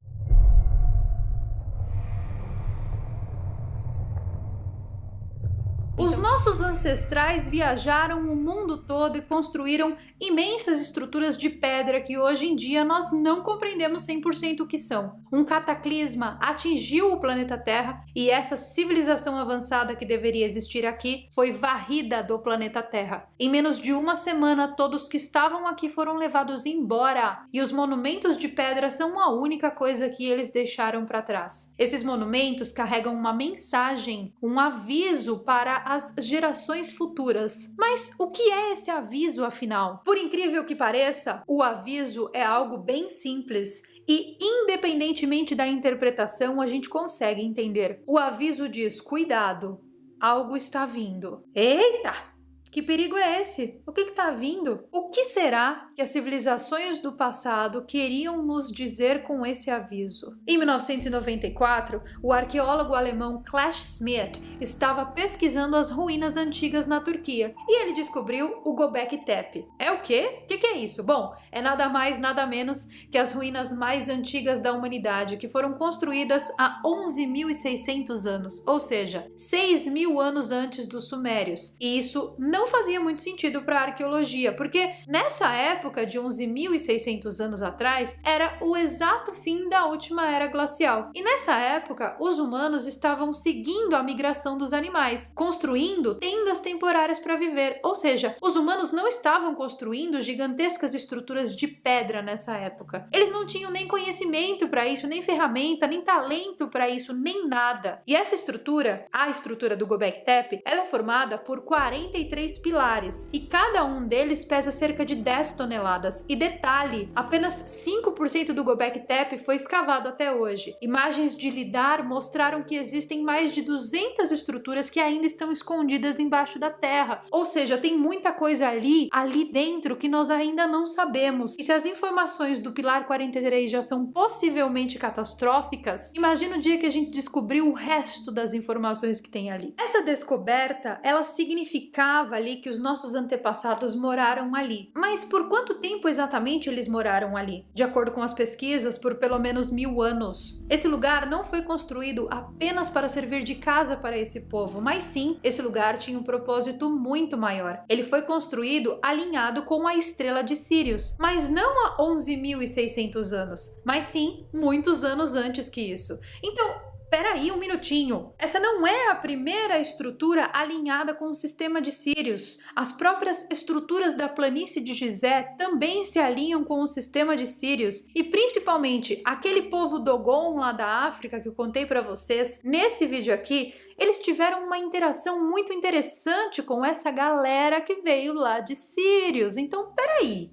Os nossos ancestrais viajaram o mundo todo e construíram imensas estruturas de pedra que hoje em dia nós não compreendemos 100% o que são. Um cataclisma atingiu o planeta Terra e essa civilização avançada que deveria existir aqui foi varrida do planeta Terra. Em menos de uma semana, todos que estavam aqui foram levados embora e os monumentos de pedra são a única coisa que eles deixaram para trás. Esses monumentos carregam uma mensagem, um aviso para as gerações futuras. Mas o que é esse aviso, afinal? Por incrível que pareça, o aviso é algo bem simples e, independentemente da interpretação, a gente consegue entender. O aviso diz: cuidado, algo está vindo. Eita! Que perigo é esse? O que está vindo? O que será que as civilizações do passado queriam nos dizer com esse aviso? Em 1994, o arqueólogo alemão Klaus Schmidt estava pesquisando as ruínas antigas na Turquia e ele descobriu o Göbekli Tepe. É o quê? O que é isso? Bom, é nada mais, nada menos que as ruínas mais antigas da humanidade, que foram construídas há 11.600 anos, ou seja, 6.000 anos antes dos sumérios. E isso não fazia muito sentido para a arqueologia, porque nessa época de 11.600 anos atrás, era o exato fim da última era glacial. E nessa época, os humanos estavam seguindo a migração dos animais, construindo tendas temporárias para viver. Ou seja, os humanos não estavam construindo gigantescas estruturas de pedra nessa época. Eles não tinham nem conhecimento para isso, nem ferramenta, nem talento para isso, nem nada. E essa estrutura, a estrutura do Göbekli Tepe, ela é formada por 43 pilares e cada um deles pesa cerca de 10 toneladas. E detalhe, apenas 5% do Göbekli Tepe foi escavado até hoje. Imagens de lidar mostraram que existem mais de 200 estruturas que ainda estão escondidas embaixo da terra. Ou seja, tem muita coisa ali dentro que nós ainda não sabemos. E se as informações do pilar 43 já são possivelmente catastróficas, imagina o dia que a gente descobriu o resto das informações que tem ali. Essa descoberta, ela significava ali que os nossos antepassados moraram ali. Mas por quanto tempo exatamente eles moraram ali? De acordo com as pesquisas, por pelo menos 1000 anos. Esse lugar não foi construído apenas para servir de casa para esse povo, mas sim, esse lugar tinha um propósito muito maior. Ele foi construído alinhado com a estrela de Sírius, mas não há 11.600 anos, mas sim, muitos anos antes que isso. Então, peraí um minutinho. Essa não é a primeira estrutura alinhada com o sistema de Sírius. As próprias estruturas da planície de Gizé também se alinham com o sistema de Sírius. E principalmente aquele povo Dogon lá da África que eu contei para vocês nesse vídeo aqui, eles tiveram uma interação muito interessante com essa galera que veio lá de Sírius. Então, peraí.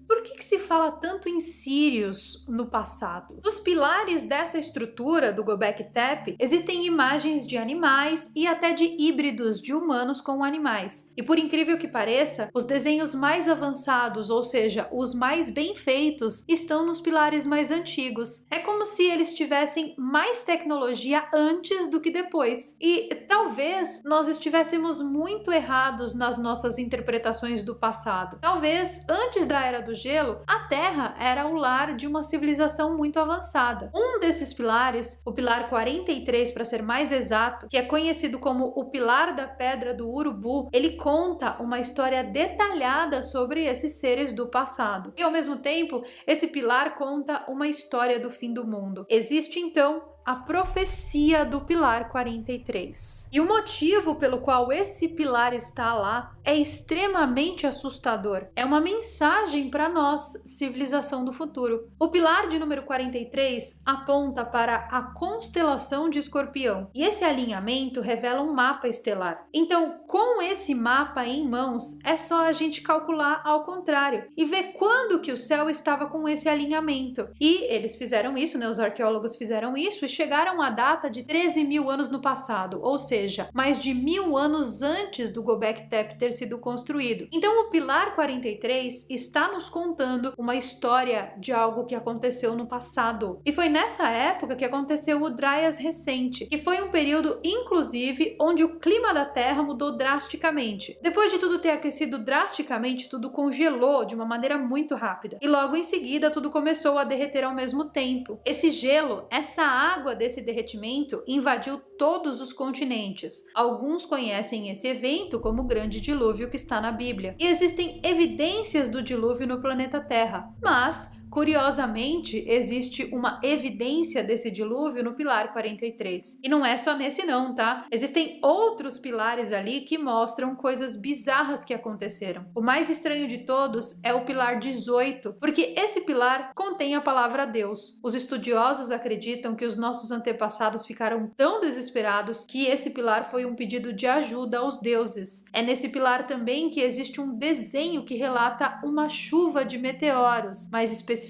Por que se fala tanto em Sírios no passado? Dos pilares dessa estrutura do Göbekli Tepe, existem imagens de animais e até de híbridos de humanos com animais. E por incrível que pareça, os desenhos mais avançados, ou seja, os mais bem feitos, estão nos pilares mais antigos. É como se eles tivessem mais tecnologia antes do que depois. E talvez nós estivéssemos muito errados nas nossas interpretações do passado. Talvez antes da Era do gelo, a Terra era o lar de uma civilização muito avançada. Um desses pilares, o pilar 43 para ser mais exato, que é conhecido como o pilar da Pedra do Urubu, ele conta uma história detalhada sobre esses seres do passado. E ao mesmo tempo, esse pilar conta uma história do fim do mundo. Existe então a profecia do pilar 43. E o motivo pelo qual esse pilar está lá é extremamente assustador. É uma mensagem para nós, civilização do futuro. O pilar de número 43 aponta para a constelação de Escorpião. E esse alinhamento revela um mapa estelar. Então, com esse mapa em mãos, é só a gente calcular ao contrário e ver quando que o céu estava com esse alinhamento. E eles fizeram isso, né? Os arqueólogos fizeram isso e chegaram à data de 13 mil anos no passado, ou seja, mais de 1000 anos antes do Göbekli Tepe ter sido construído. Então o pilar 43 está nos contando uma história de algo que aconteceu no passado. E foi nessa época que aconteceu o Dryas recente, que foi um período, inclusive, onde o clima da Terra mudou drasticamente. Depois de tudo ter aquecido drasticamente, tudo congelou de uma maneira muito rápida. E logo em seguida, tudo começou a derreter ao mesmo tempo. Esse gelo, essa água desse derretimento invadiu todos os continentes. Alguns conhecem esse evento como o Grande Dilúvio que está na Bíblia. E existem evidências do dilúvio no planeta Terra, mas curiosamente, existe uma evidência desse dilúvio no pilar 43. E não é só nesse não, tá? Existem outros pilares ali que mostram coisas bizarras que aconteceram. O mais estranho de todos é o pilar 18, porque esse pilar contém a palavra Deus. Os estudiosos acreditam que os nossos antepassados ficaram tão desesperados que esse pilar foi um pedido de ajuda aos deuses. É nesse pilar também que existe um desenho que relata uma chuva de meteoros, mais especificamente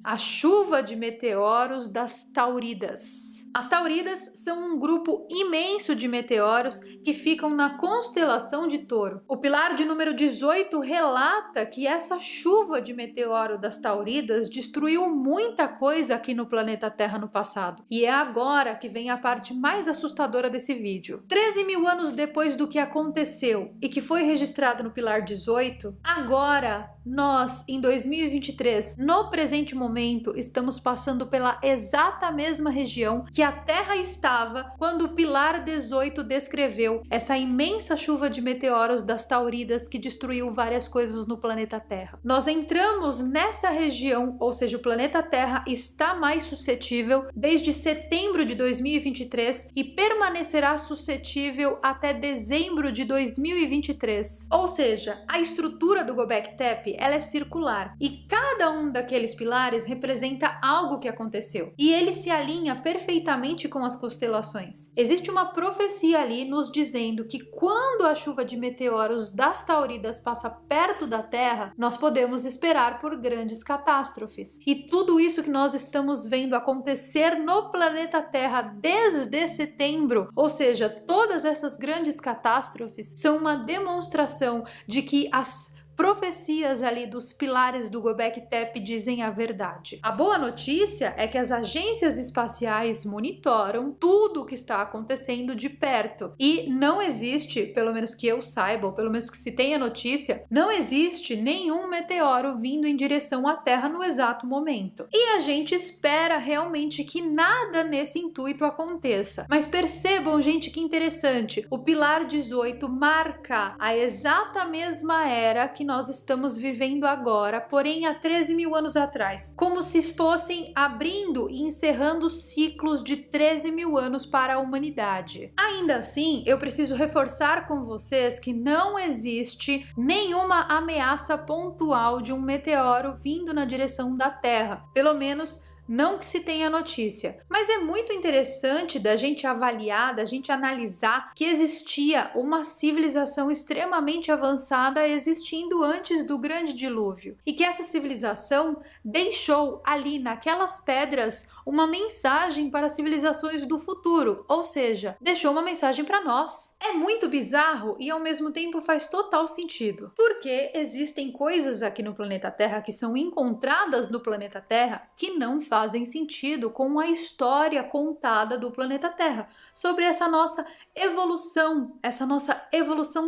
a chuva de meteoros das Tauridas. As Tauridas são um grupo imenso de meteoros que ficam na constelação de Touro. O pilar de número 18 relata que essa chuva de meteoro das Tauridas destruiu muita coisa aqui no planeta Terra no passado. E é agora que vem a parte mais assustadora desse vídeo. 13 mil anos depois do que aconteceu e que foi registrado no pilar 18, agora nós, em 2023, no presente momento, estamos passando pela exata mesma região que a Terra estava quando o pilar 18 descreveu essa imensa chuva de meteoros das Tauridas que destruiu várias coisas no planeta Terra. Nós entramos nessa região, ou seja, o planeta Terra está mais suscetível desde setembro de 2023 e permanecerá suscetível até dezembro de 2023. Ou seja, a estrutura do Göbekli Tepe ela é circular e cada um daqueles pilares representa algo que aconteceu e ele se alinha perfeitamente com as constelações. Existe uma profecia ali nos dizendo que quando a chuva de meteoros das Tauridas passa perto da Terra, nós podemos esperar por grandes catástrofes. E tudo isso que nós estamos vendo acontecer no planeta Terra desde setembro, ou seja, todas essas grandes catástrofes são uma demonstração de que as profecias ali dos pilares do Göbekli Tepe dizem a verdade. A boa notícia é que as agências espaciais monitoram tudo o que está acontecendo de perto e não existe, pelo menos que eu saiba, ou pelo menos que se tenha notícia, não existe nenhum meteoro vindo em direção à Terra no exato momento. E a gente espera realmente que nada nesse intuito aconteça. Mas percebam, gente, que interessante, o pilar 18 marca a exata mesma era que nós estamos vivendo agora, porém há 13 mil anos atrás, como se fossem abrindo e encerrando ciclos de 13 mil anos para a humanidade. Ainda assim, eu preciso reforçar com vocês que não existe nenhuma ameaça pontual de um meteoro vindo na direção da Terra, pelo menos não que se tenha notícia, mas é muito interessante da gente avaliar, da gente analisar que existia uma civilização extremamente avançada existindo antes do Grande Dilúvio e que essa civilização deixou ali naquelas pedras uma mensagem para as civilizações do futuro, ou seja, deixou uma mensagem para nós. É muito bizarro e ao mesmo tempo faz total sentido, porque existem coisas aqui no planeta Terra que são encontradas no planeta Terra que não fazem sentido com a história contada do planeta Terra, sobre essa nossa evolução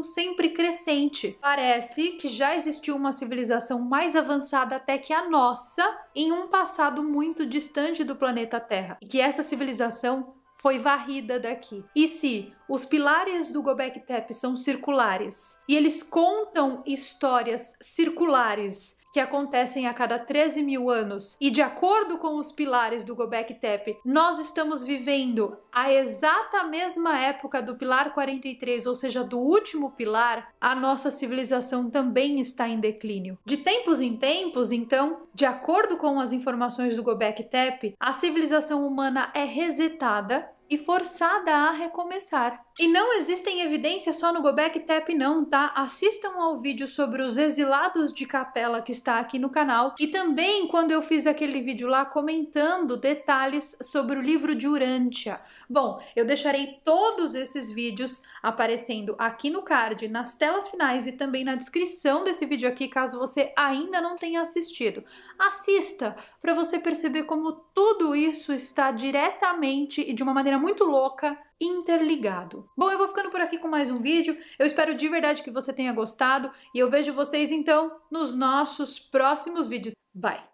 sempre crescente. Parece que já existiu uma civilização mais avançada até que a nossa em um passado muito distante do planeta Terra, e que essa civilização foi varrida daqui. E se os pilares do Göbekli Tepe são circulares e eles contam histórias circulares que acontecem a cada 13 mil anos, e de acordo com os pilares do Göbekli Tepe, nós estamos vivendo a exata mesma época do pilar 43, ou seja, do último pilar, a nossa civilização também está em declínio. De tempos em tempos, então, de acordo com as informações do Göbekli Tepe, a civilização humana é resetada e forçada a recomeçar. E não existem evidências só no Göbekli Tepe não, tá? Assistam ao vídeo sobre os exilados de Capela que está aqui no canal, e também quando eu fiz aquele vídeo lá comentando detalhes sobre o livro de Urântia. Bom, eu deixarei todos esses vídeos aparecendo aqui no card, nas telas finais e também na descrição desse vídeo aqui, caso você ainda não tenha assistido. Assista para você perceber como tudo isso está diretamente e de uma maneira muito louca interligado. Bom, eu vou ficando por aqui com mais um vídeo. Eu espero de verdade que você tenha gostado e eu vejo vocês então nos nossos próximos vídeos. Bye!